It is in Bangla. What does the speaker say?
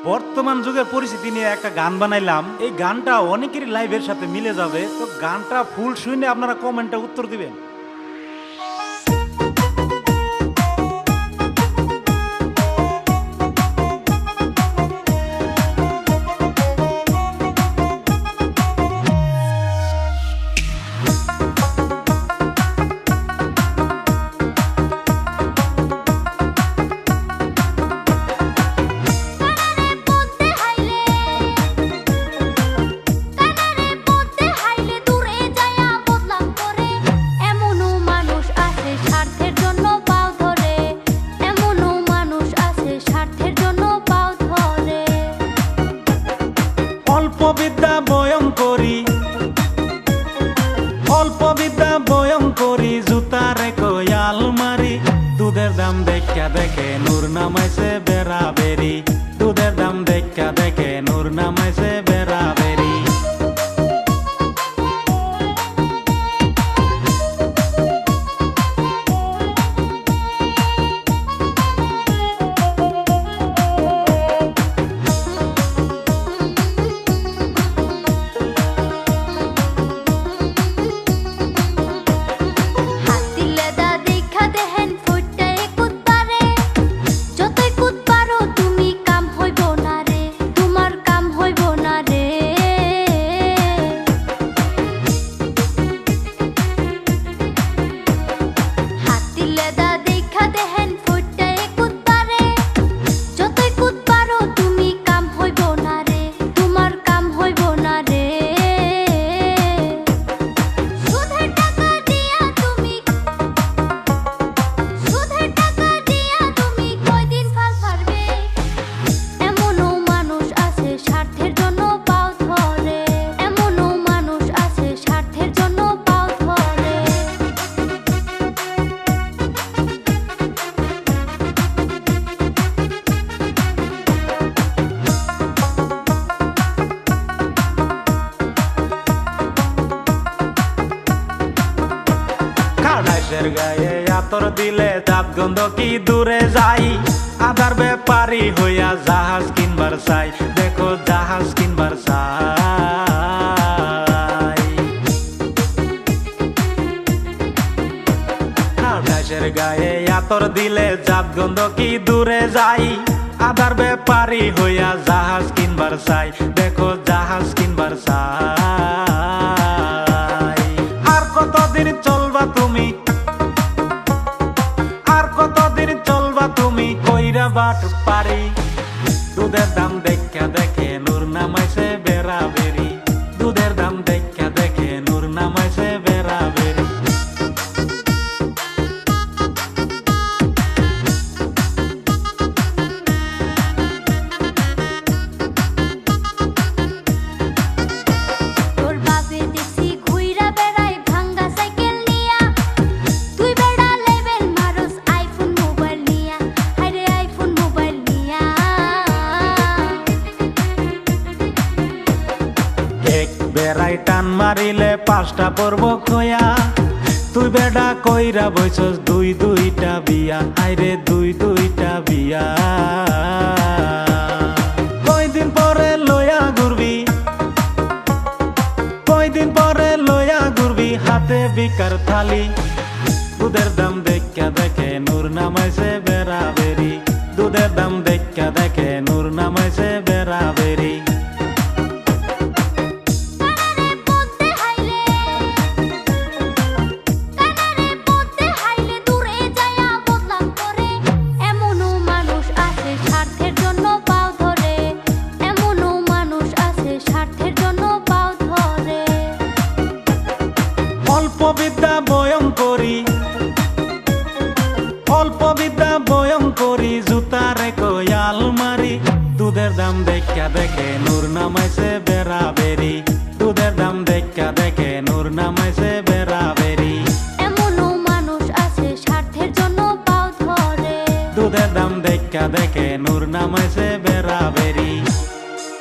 বর্তমান যুগের পরিস্থিতি নিয়ে একটা গান বানাইলাম। এই গানটা অনেকেরই লাইভের সাথে মিলে যাবে, তো গানটা ফুল শুনে আপনারা কমেন্টে উত্তর দিবেন। অল্প বিদ্যা ভয়ঙ্করী জুতারে কয়াল মারি, দুধের দাম দেখা দেখে নূর নামাইছে বেড়াবেরি, দুধের দাম দেখা দেখে নূর নামাইছে বেড়াবেরি। গায়ে আতর দিলে দাঁত গন্ধ কি দূরে যাই, আদার ব্যাপারী হইয়া জাহাজ কিনবার চাই, দেখো জাহাজ কিনবার চাই। আকাশের গায়ে আতর দিলে দাঁত গন্ধ কি দূরে যাই, আদার ব্যাপারী হইয়া জাহাজ কিনবার চাই, দেখো জাহাজ কিনবার চাই। আর কতদিন চলবা তুমি, কতদিন চলবা তুমি কইরা বাট পারি, দুধের দাম দেখা দেখে নূর নামাইছে বেড়াবেরি, দুধের দাম দেখা দেখে নূর নামাইছে বেড়াবেরি। বেড়াই টান মারিলে পাঁচটা পর্ব খোয়া, তুই বেড়া কইরা বইছস দুই দুইটা বিয়া, আইরে দুই দুইটা বিয়া। কয়দিন পরে লয়া ঘুরবি, কয়দিন পরে লয়া ঘুরবি হাতে বিকার থালি, দুধের দাম দেখা দেখে নূর নামাইছে বেড়াবেরি, দুধের দাম দেখা দেখে নূর নামাইছে বেড়াবেরি। অল্প বিদ্যা ভয়ঙ্করী, অল্প বিদ্যা ভয়ঙ্করী জুতারে কয়াল মারি, দুধের দাম দেখা দেখে নূর নামাইছে